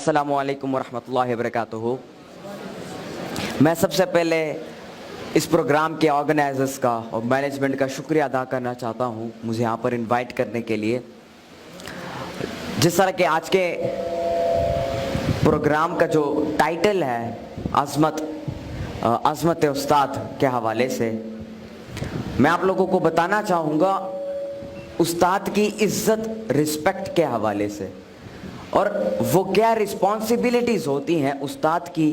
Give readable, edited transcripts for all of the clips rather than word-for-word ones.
अस्सलामु अलैकुम वरहमतुल्लाहि वबरकातुहू। मैं सबसे पहले इस प्रोग्राम के ऑर्गेनाइजर्स का और मैनेजमेंट का शुक्रिया अदा करना चाहता हूँ मुझे यहाँ पर इनवाइट करने के लिए। जिस तरह के आज के प्रोग्राम का जो टाइटल है अज़मत उस्ताद के हवाले से, मैं आप लोगों को बताना चाहूँगा उस्ताद की इज़्ज़त रिस्पेक्ट के हवाले से, और वो क्या रिस्पॉन्सिबिलिटीज़ होती हैं उस्ताद की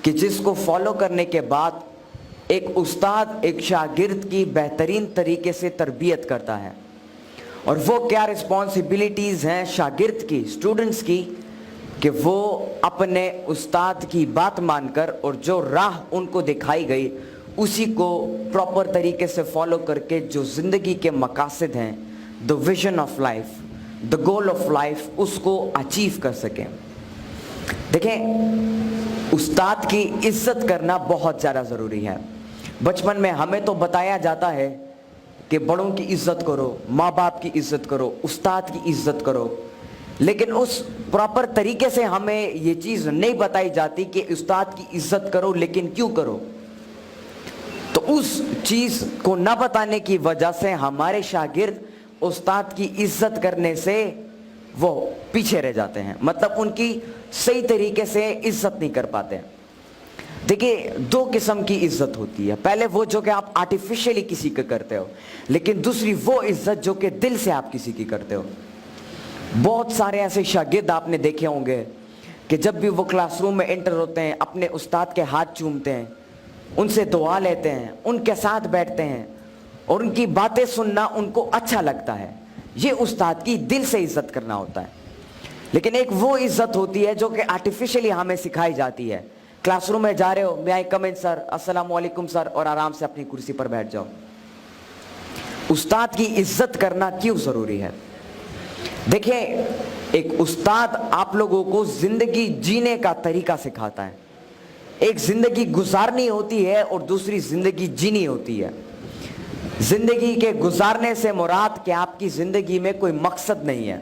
कि जिसको फॉलो करने के बाद एक उस्ताद एक शागिर्द की बेहतरीन तरीके से तरबियत करता है। और वो क्या रिस्पॉन्सिबिलिटीज़ हैं शागिर्द की, स्टूडेंट्स की, कि वो अपने उस्ताद की बात मानकर और जो राह उनको दिखाई गई उसी को प्रॉपर तरीके से फॉलो करके जो ज़िंदगी के मकासद हैं, the vision of life, the goal of life, उसको अचीव कर सकें। देखें, उस्ताद की इज़्ज़त करना बहुत ज़्यादा ज़रूरी है। बचपन में हमें तो बताया जाता है कि बड़ों की इज़्ज़त करो, माँ बाप की इज़्ज़त करो, उस्ताद की इज़्ज़त करो, लेकिन उस प्रॉपर तरीके से हमें ये चीज़ नहीं बताई जाती कि उस्ताद की इज़्ज़त करो, लेकिन क्यों करो। तो उस चीज़ को न बताने की वजह से हमारे शागिर्द उस्ताद की इज़्ज़त करने से वो पीछे रह जाते हैं, मतलब उनकी सही तरीके से इज़्ज़त नहीं कर पाते हैं। देखिए, दो किस्म की इज़्ज़त होती है। पहले वो जो कि आप आर्टिफिशियली किसी का करते हो, लेकिन दूसरी वो इज़्ज़त जो कि दिल से आप किसी की करते हो। बहुत सारे ऐसे शागिर्द आपने देखे होंगे कि जब भी वो क्लासरूम में एंटर होते हैं अपने उस्ताद के हाथ चूमते हैं, उनसे दुआ लेते हैं, उनके साथ बैठते हैं और उनकी बातें सुनना उनको अच्छा लगता है। ये उस्ताद की दिल से इज़्ज़त करना होता है। लेकिन एक वो इज़्ज़त होती है जो कि आर्टिफिशियली हमें सिखाई जाती है। क्लासरूम में जा रहे हो, मे आई कम इन सर, अस्सलामु अलैकुम सर, और आराम से अपनी कुर्सी पर बैठ जाओ। उस्ताद की इज़्ज़त करना क्यों ज़रूरी है? देखिए, एक उस्ताद आप लोगों को ज़िंदगी जीने का तरीका सिखाता है। एक ज़िंदगी गुजारनी होती है और दूसरी ज़िंदगी जीनी होती है। ज़िंदगी के गुजारने से मुराद कि आपकी ज़िंदगी में कोई मकसद नहीं है,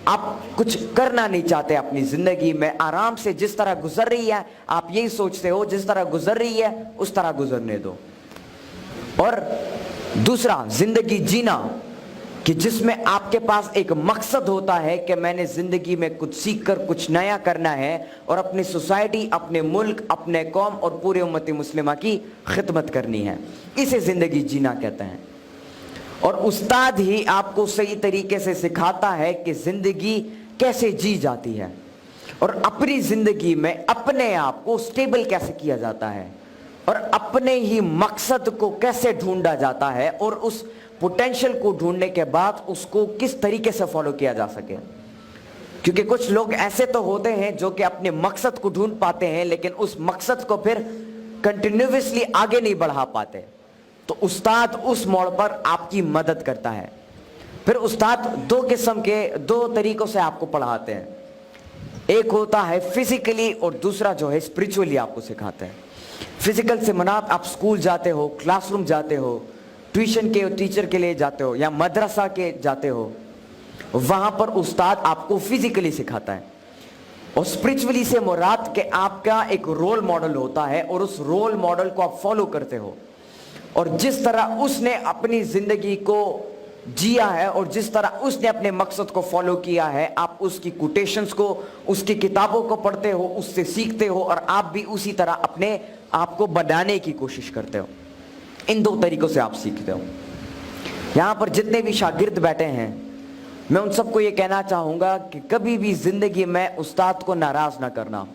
आप कुछ करना नहीं चाहते अपनी ज़िंदगी में, आराम से जिस तरह गुजर रही है आप यही सोचते हो जिस तरह गुजर रही है उस तरह गुजरने दो। और दूसरा ज़िंदगी जीना कि जिसमें आपके पास एक मकसद होता है कि मैंने ज़िंदगी में कुछ सीखकर कुछ नया करना है और अपनी सोसाइटी, अपने मुल्क, अपने कौम और पूरे उम्मती मुस्लिमा की खिदमत करनी है। इसे ज़िंदगी जीना कहते हैं। और उस्ताद ही आपको सही तरीके से सिखाता है कि ज़िंदगी कैसे जी जाती है और अपनी ज़िंदगी में अपने आप को स्टेबल कैसे किया जाता है और अपने ही मकसद को कैसे ढूंढा जाता है और उस पोटेंशियल को ढूंढने के बाद उसको किस तरीके से फॉलो किया जा सके। क्योंकि कुछ लोग ऐसे तो होते हैं जो कि अपने मकसद को ढूंढ पाते हैं लेकिन उस मकसद को फिर कंटिन्यूअसली आगे नहीं बढ़ा पाते। तो उस्ताद उस मोड़ पर आपकी मदद करता है। फिर उस्ताद दो किस्म के, दो तरीकों से आपको पढ़ाते हैं। एक होता है फिजिकली और दूसरा जो है स्पिरिचुअली आपको सिखाते हैं। फिजिकल से मुनाद आप स्कूल जाते हो, क्लासरूम जाते हो, ट्यूशन के टीचर के लिए जाते हो या मदरसा के जाते हो, वहाँ पर उस्ताद आपको फिजिकली सिखाता है। और स्पिरिचुअली से मुराद कि आपका एक रोल मॉडल होता है और उस रोल मॉडल को आप फॉलो करते हो और जिस तरह उसने अपनी ज़िंदगी को जिया है और जिस तरह उसने अपने मकसद को फॉलो किया है, आप उसकी कोटेशंस को, उसकी किताबों को पढ़ते हो, उससे सीखते हो और आप भी उसी तरह अपने आप को बनाने की कोशिश करते हो। इन दो तरीकों से आप सीखते हो। यहाँ पर जितने भी शागिर्द बैठे हैं, मैं उन सबको ये कहना चाहूँगा कि कभी भी ज़िंदगी में उस्ताद को नाराज़ ना करना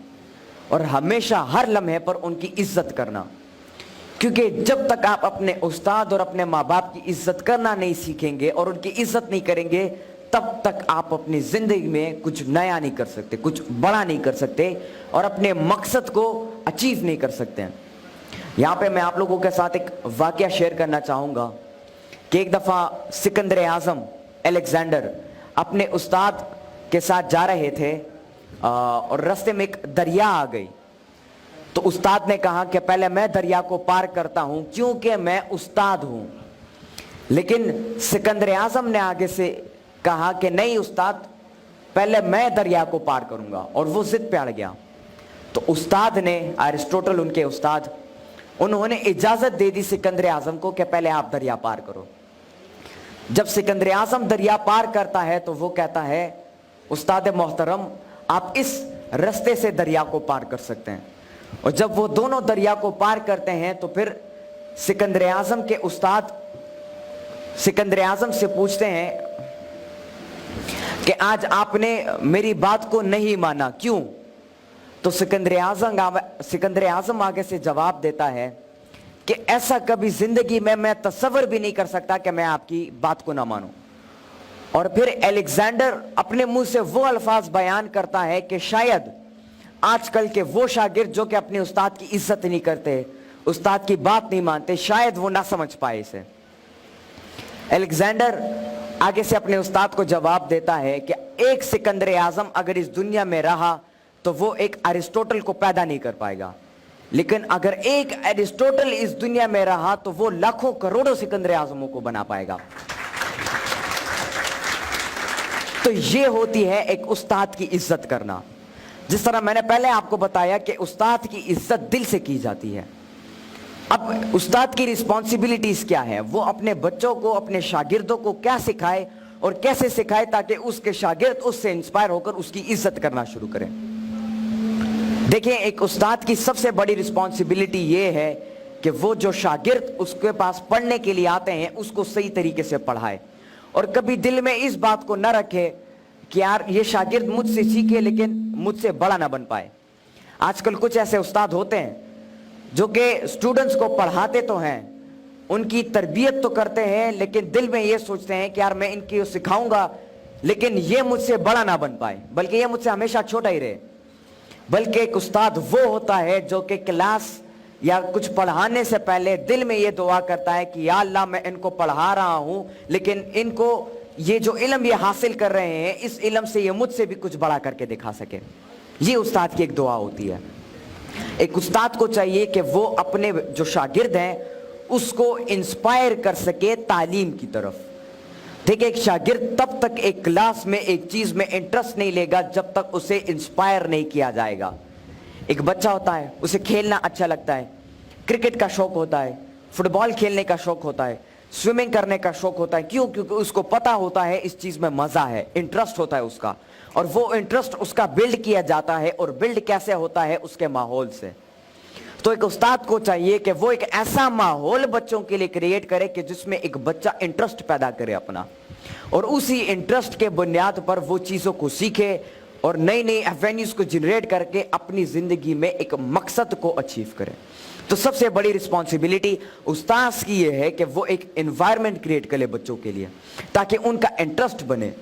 और हमेशा हर लम्हे पर उनकी इज़्ज़त करना। क्योंकि जब तक आप अपने उस्ताद और अपने माँ बाप की इज़्ज़त करना नहीं सीखेंगे और उनकी इज़्ज़त नहीं करेंगे, तब तक आप अपनी ज़िंदगी में कुछ नया नहीं कर सकते, कुछ बड़ा नहीं कर सकते और अपने मकसद को अचीव नहीं कर सकते हैं। यहाँ पे मैं आप लोगों के साथ एक वाक़या शेयर करना चाहूँगा कि एक दफ़ा सिकंदर आज़म अलेक्जेंडर अपने उस्ताद के साथ जा रहे थे और रास्ते में एक दरिया आ गई। तो उस्ताद ने कहा कि पहले मैं दरिया को पार करता हूँ क्योंकि मैं उस्ताद हूँ। लेकिन सिकंदर आज़म ने आगे से कहा कि नहीं उस्ताद, पहले मैं दरिया को पार करूंगा, और वो जिद पे अड़ गया। तो उस्ताद ने, अरिस्टोटल उनके उस्ताद, उन्होंने इजाजत दे दी सिकंदर आजम को कि पहले आप दरिया पार करो। जब सिकंदर आजम दरिया पार करता है तो वो कहता है, उस्ताद मोहतरम आप इस रास्ते से दरिया को पार कर सकते हैं। और जब वो दोनों दरिया को पार करते हैं तो फिर सिकंदर आजम के उस्ताद सिकंदर आजम से पूछते हैं कि आज आपने मेरी बात को नहीं माना, क्यों? तो सिकंदर आजम आगे से जवाब देता है कि ऐसा कभी जिंदगी में मैं तसव्वुर भी नहीं कर सकता कि मैं आपकी बात को ना मानूं। और फिर अलेक्जेंडर अपने मुंह से वो अल्फाज बयान करता है कि शायद आजकल के वो शागिर्द जो कि अपने उस्ताद की इज्जत नहीं करते, उस्ताद की बात नहीं मानते, शायद वो ना समझ पाए इसे। अलेक्जेंडर आगे से अपने उस्ताद को जवाब देता है कि एक सिकंदर आजम अगर इस दुनिया में रहा तो वो एक अरिस्टोटल को पैदा नहीं कर पाएगा, लेकिन अगर एक अरिस्टोटल इस दुनिया में रहा तो वो लाखों करोड़ों सिकंदर आजमों को बना पाएगा। तो ये होती है एक उस्ताद की इज्जत करना। जिस तरह मैंने पहले आपको बताया कि उस्ताद की इज्जत दिल से की जाती है। अब उस्ताद की रिस्पॉन्सिबिलिटीज क्या है? वो अपने बच्चों को, अपने शागिर्दों को क्या सिखाए और कैसे सिखाए ताकि उसके शागिर्द उससे इंस्पायर होकर उसकी इज्जत करना शुरू करें। देखिए, एक उस्ताद की सबसे बड़ी रिस्पॉन्सिबिलिटी ये है कि वो जो शागिर्द उसके पास पढ़ने के लिए आते हैं उसको सही तरीके से पढ़ाए, और कभी दिल में इस बात को न रखे कि यार ये शागिर्द मुझसे सीखे लेकिन मुझसे बड़ा ना बन पाए। आजकल कुछ ऐसे उस्ताद होते हैं जो कि स्टूडेंट्स को पढ़ाते तो हैं, उनकी तरबियत तो करते हैं, लेकिन दिल में ये सोचते हैं कि यार मैं इनकी सिखाऊंगा लेकिन ये मुझसे बड़ा ना बन पाए, बल्कि ये मुझसे हमेशा छोटा ही रहे। बल्कि एक उस्ताद वो होता है जो कि क्लास या कुछ पढ़ाने से पहले दिल में ये दुआ करता है कि या अल्लाह मैं इनको पढ़ा रहा हूं, लेकिन इनको ये जो इल्म ये हासिल कर रहे हैं इस इल्म से ये मुझसे भी कुछ बड़ा करके दिखा सके। ये उस्ताद की एक दुआ होती है। एक उस्ताद को चाहिए कि वो अपने जो शागिर्द हैं उसको इंस्पायर कर सके तालीम की तरफ। देखिए, एक शागिर्द तब तक एक क्लास में एक चीज में इंटरेस्ट नहीं लेगा जब तक उसे इंस्पायर नहीं किया जाएगा। एक बच्चा होता है, उसे खेलना अच्छा लगता है, क्रिकेट का शौक होता है, फुटबॉल खेलने का शौक होता है, स्विमिंग करने का शौक होता है। क्यों? क्योंकि उसको पता होता है इस चीज में मजा है, इंटरेस्ट होता है उसका, और वो इंटरेस्ट उसका बिल्ड किया जाता है। और बिल्ड कैसे होता है? उसके माहौल से। तो एक उस्ताद को चाहिए कि वो एक ऐसा माहौल बच्चों के लिए क्रिएट करे कि जिसमें एक बच्चा इंटरेस्ट पैदा करे अपना, और उसी इंटरेस्ट के बुनियाद पर वो चीजों को सीखे और नई नई एवेन्यूज को जनरेट करके अपनी जिंदगी में एक मकसद को अचीव करे। तो सबसे बड़ी रिस्पॉन्सिबिलिटी उस्ताद की ये है कि वो एक एनवायरनमेंट क्रिएट करे बच्चों के लिए ताकि उनका इंटरेस्ट बने।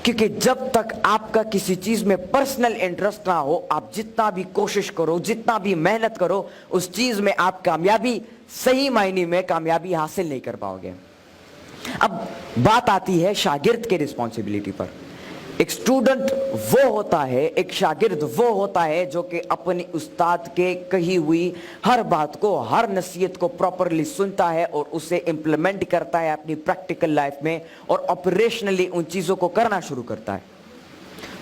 क्योंकि जब तक आपका किसी चीज में पर्सनल इंटरेस्ट ना हो, आप जितना भी कोशिश करो, जितना भी मेहनत करो, उस चीज में आप कामयाबी, सही मायने में कामयाबी हासिल नहीं कर पाओगे। अब बात आती है शागिर्द के रिस्पॉन्सिबिलिटी पर। एक स्टूडेंट वो होता है, एक शागिर्द वो होता है जो कि अपने उस्ताद के कही हुई हर बात को, हर नसीहत को प्रॉपरली सुनता है और उसे इम्प्लीमेंट करता है अपनी प्रैक्टिकल लाइफ में, और ऑपरेशनली उन चीज़ों को करना शुरू करता है।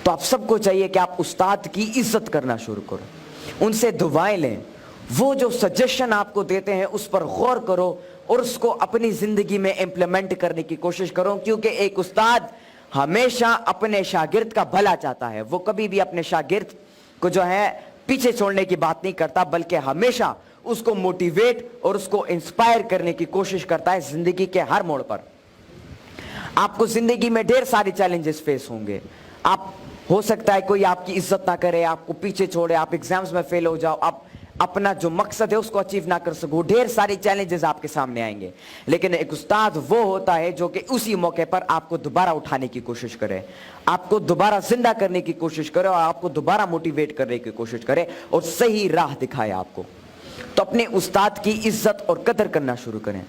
तो आप सबको चाहिए कि आप उस्ताद की इज्जत करना शुरू करो, उनसे दुआएं लें, वो जो सजेशन आपको देते हैं उस पर गौर करो और उसको अपनी ज़िंदगी में इम्प्लीमेंट करने की कोशिश करो। क्योंकि एक उस्ताद हमेशा अपने शागिर्द का भला चाहता है। वो कभी भी अपने शागिर्द को जो है पीछे छोड़ने की बात नहीं करता, बल्कि हमेशा उसको मोटिवेट और उसको इंस्पायर करने की कोशिश करता है जिंदगी के हर मोड़ पर। आपको जिंदगी में ढेर सारे चैलेंजेस फेस होंगे। आप हो सकता है कोई आपकी इज्जत ना करे, आपको पीछे छोड़े, आप एग्जाम्स में फेल हो जाओ, आप अपना जो मकसद है उसको अचीव ना कर सको, ढेर सारे चैलेंजेस आपके सामने आएंगे। लेकिन एक उस्ताद वो होता है जो कि उसी मौके पर आपको दोबारा उठाने की कोशिश करे, आपको दोबारा जिंदा करने की कोशिश करे और आपको दोबारा मोटिवेट करने की कोशिश करे और सही राह दिखाए आपको। तो अपने उस्ताद की इज्जत और कदर करना शुरू करें,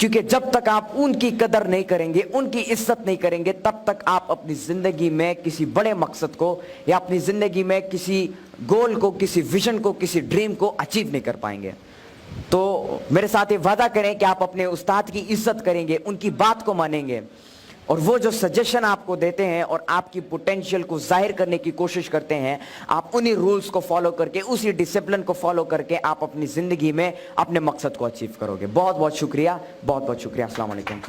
क्योंकि जब तक आप उनकी कदर नहीं करेंगे, उनकी इज्जत नहीं करेंगे, तब तक आप अपनी जिंदगी में किसी बड़े मकसद को या अपनी जिंदगी में किसी गोल को, किसी विजन को, किसी ड्रीम को अचीव नहीं कर पाएंगे। तो मेरे साथ ये वादा करें कि आप अपने उस्ताद की इज्जत करेंगे, उनकी बात को मानेंगे, और वो जो सजेशन आपको देते हैं और आपकी पोटेंशियल को जाहिर करने की कोशिश करते हैं, आप उन्हीं रूल्स को फॉलो करके, उसी डिसिप्लिन को फॉलो करके आप अपनी जिंदगी में अपने मकसद को अचीव करोगे। बहुत बहुत शुक्रिया, बहुत बहुत शुक्रिया। अस्सलाम वालेकुम।